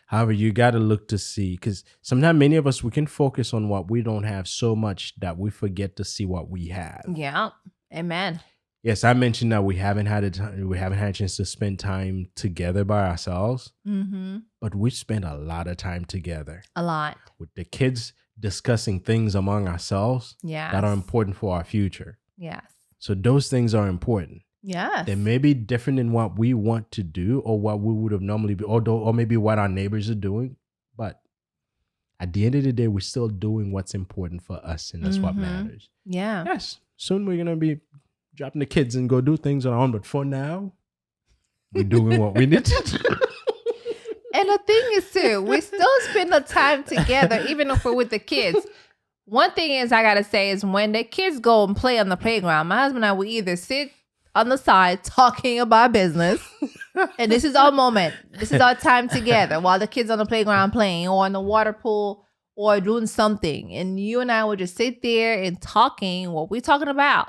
S1: However, you got to look to see, because sometimes many of us, we can focus on what we don't have so much that we forget to see what we have.
S2: Yeah. Amen.
S1: Yes, I mentioned that we haven't had a chance to spend time together by ourselves, but we spent a lot of time together.
S2: A lot.
S1: With the kids discussing things among ourselves that are important for our future.
S2: Yes.
S1: So those things are important.
S2: Yes.
S1: They may be different in what we want to do or what we would have normally been, or maybe what our neighbors are doing. But at the end of the day, we're still doing what's important for us, and that's what matters.
S2: Yeah.
S1: Yes. Soon we're going to be dropping the kids and go do things on our own. But for now, we're doing what we need to do.
S2: And the thing is, too, we still spend the time together, even if we're with the kids. One thing is, I got to say, is when the kids go and play on the playground, my husband and I will either sit on the side talking about business, and this is our moment. This is our time together while the kids on the playground playing or in the water pool or doing something. And you and I will just sit there and talking what we're talking about.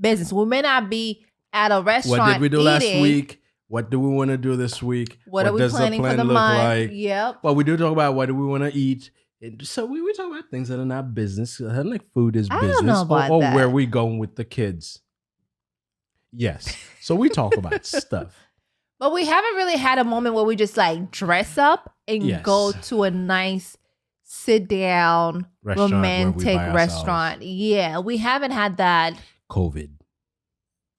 S2: Business. We may not be at a restaurant.
S1: What did we do
S2: eating.
S1: last week? What do we want to do this week?
S2: What are we
S1: does
S2: planning
S1: the plan
S2: for the
S1: look
S2: month?
S1: like?
S2: Yep.
S1: Well, we do talk about what do we want to eat. And so we talk about things that are not business. Like food is
S2: I
S1: business.
S2: don't know about
S1: or
S2: that.
S1: where we going with the kids. Yes. So we talk about stuff.
S2: But we haven't really had a moment where we just like dress up and
S1: Yes.
S2: go to a nice sit down
S1: Restaurant where we
S2: romantic
S1: by
S2: restaurant. Yeah, we haven't had that.
S1: COVID.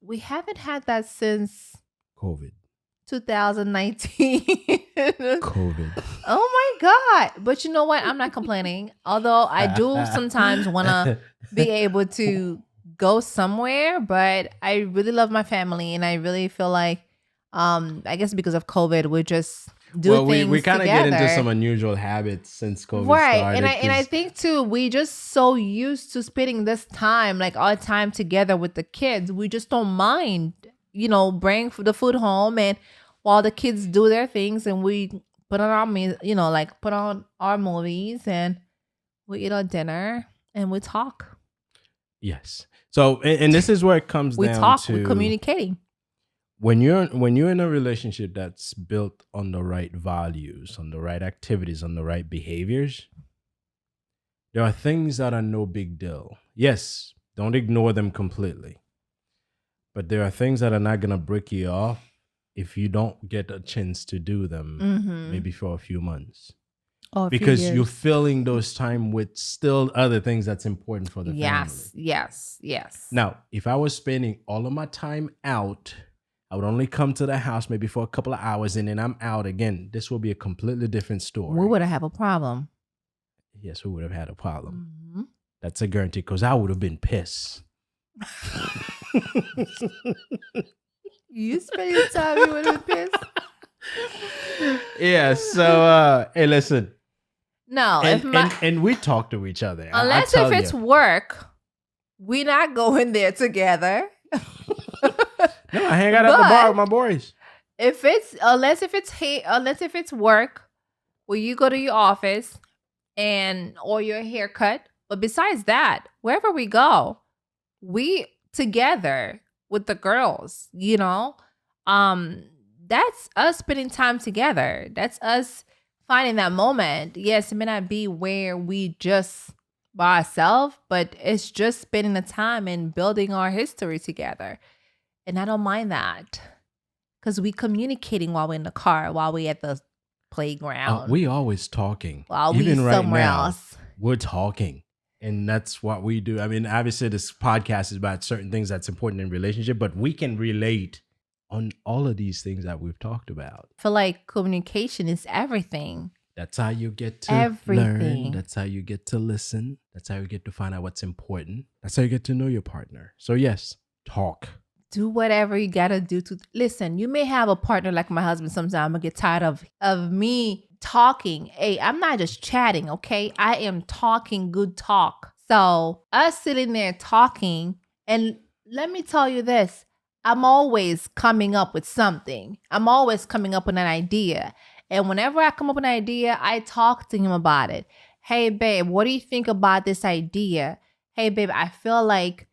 S2: We haven't had that since
S1: COVID.
S2: 2019.
S1: COVID.
S2: Oh my God. But you know what? I'm not complaining. Although I do sometimes want to be able to go somewhere, but I really love my family, and I really feel like I guess because of COVID, we're just doing things
S1: we kind of
S2: together.
S1: get into some unusual habits since COVID
S2: Right.
S1: started.
S2: And I think too, we just so used to spending this time, like our time together with the kids. We just don't mind, bring the food home, and while the kids do their things, and we put on our put on our movies, and we eat our dinner and we talk.
S1: Yes. So, and this is where it comes
S2: We
S1: down
S2: talk,
S1: to
S2: we're communicating.
S1: when you're in a relationship that's built on the right values, on the right activities, on the right behaviors, there are things that are no big deal. Yes, don't ignore them completely. But there are things that are not going to break you off if you don't get a chance to do them, maybe for a few months. Because you're filling those time with still other things that's important for the family.
S2: Yes.
S1: Now, if I was spending all of my time out, I would only come to the house maybe for a couple of hours and then I'm out again. This will be a completely different story.
S2: We would have a problem.
S1: Yes, we would have had a problem. That's a guarantee, because I would have been pissed.
S2: You spend your time, you would have been pissed.
S1: Yeah, so hey, listen.
S2: No,
S1: and we talk to each other.
S2: Unless if it's work, we're not going there together.
S1: No, I hang out at the bar with my boys.
S2: Unless if it's work, where you go to your office or your haircut. But besides that, wherever we go, we together with the girls, that's us spending time together. That's us finding that moment. Yes, it may not be where we just by ourselves, but it's just spending the time and building our history together. And I don't mind that, because we communicating while we're in the car, while we at the playground.
S1: We always talking.
S2: While
S1: even
S2: we
S1: right
S2: somewhere
S1: now,
S2: else.
S1: We're talking. And that's what we do. I mean, obviously this podcast is about certain things that's important in relationship, but we can relate on all of these things that we've talked about.
S2: I feel like communication is everything.
S1: That's how you get to learn. That's how you get to listen. That's how you get to find out what's important. That's how you get to know your partner. So yes, talk.
S2: Do whatever you gotta do to listen. You may have a partner like my husband. Sometimes I'm gonna get tired of me talking. Hey, I'm not just chatting, okay? I am talking good talk. So us sitting there talking, and let me tell you this, I'm always coming up with something. I'm always coming up with an idea. And whenever I come up with an idea, I talk to him about it. Hey, babe, what do you think about this idea? Hey, babe, I feel like,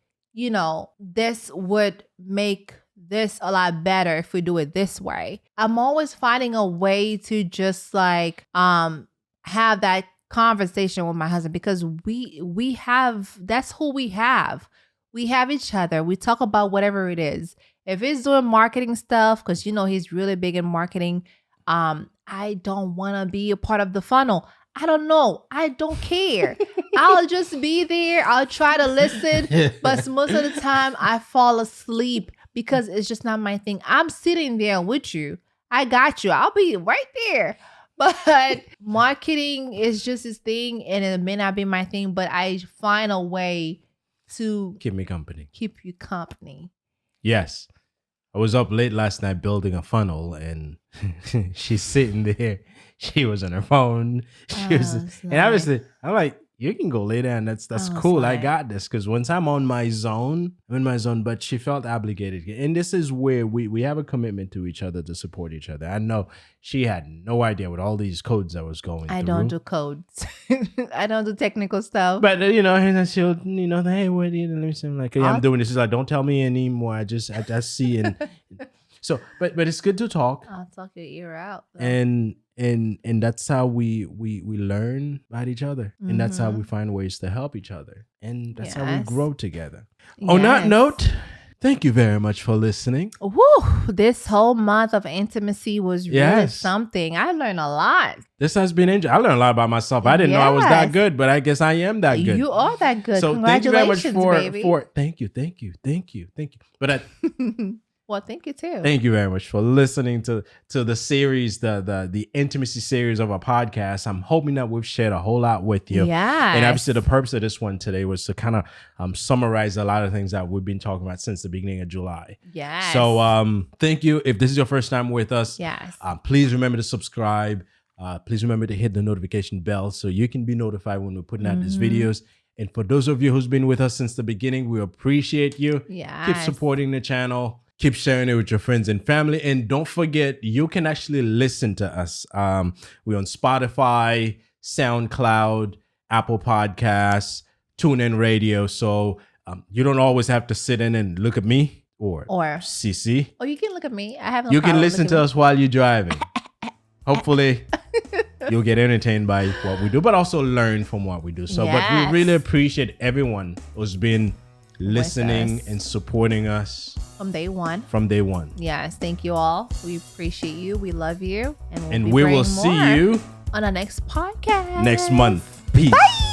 S2: this would make this a lot better if we do it this way. I'm always finding a way to just like have that conversation with my husband, because we have, that's who we have. We have each other. We talk about whatever it is. If it's doing marketing stuff, because he's really big in marketing, I don't want to be a part of the funnel. I don't know. I don't care. I'll just be there. I'll try to listen. But most of the time I fall asleep because it's just not my thing. I'm sitting there with you. I got you. I'll be right there. But marketing is just his thing, and it may not be my thing, but I find a way to
S1: keep me company.
S2: Keep you company.
S1: Yes. I was up late last night building a funnel, and she's sitting there. She was on her phone. And obviously, I'm like, you can go lay down. That's cool. I got this. Because once I'm in my zone, but she felt obligated. And this is where we have a commitment to each other to support each other. I know she had no idea what all these codes I was going through.
S2: I don't do codes. I don't do technical stuff.
S1: But, and she'll, hey, what do you do? I'm like, I'm doing this. She's like, don't tell me anymore. I just see. And so, but it's good to talk.
S2: I'll talk your ear out. Though.
S1: And that's how we learn about each other. And that's how we find ways to help each other. And that's how we grow together. Yes. On that note, thank you very much for listening.
S2: Woo! This whole month of intimacy was really something. I learned a lot.
S1: This has been interesting. I learned a lot about myself. I didn't know I was that good, but I guess I am that good.
S2: You are that good.
S1: So
S2: congratulations,
S1: thank you very much
S2: baby.
S1: Thank you. But
S2: well, thank you too.
S1: Thank you very much for listening to the series, the intimacy series of our podcast. I'm hoping that we've shared a whole lot with you.
S2: Yeah.
S1: And obviously the purpose of this one today was to kind of summarize a lot of things that we've been talking about since the beginning of July.
S2: Yes.
S1: So thank you. If this is your first time with us, please remember to subscribe. Please remember to hit the notification bell so you can be notified when we're putting out these videos. And for those of you who's been with us since the beginning, we appreciate you.
S2: Yes.
S1: Keep supporting the channel. Keep sharing it with your friends and family. And don't forget, you can actually listen to us. We're on Spotify, SoundCloud, Apple Podcasts, TuneIn Radio. So you don't always have to sit in and look at me or CC.
S2: Oh, you can look at me. I have no
S1: You can
S2: problem
S1: listen to us while you're driving. Hopefully, you'll get entertained by what we do, but also learn from what we do. So, but we really appreciate everyone who's been listening and supporting us
S2: from day one. Yes, thank you all. We appreciate you. We love you,
S1: and we will see you
S2: on our next podcast
S1: next month. Peace.
S2: Bye.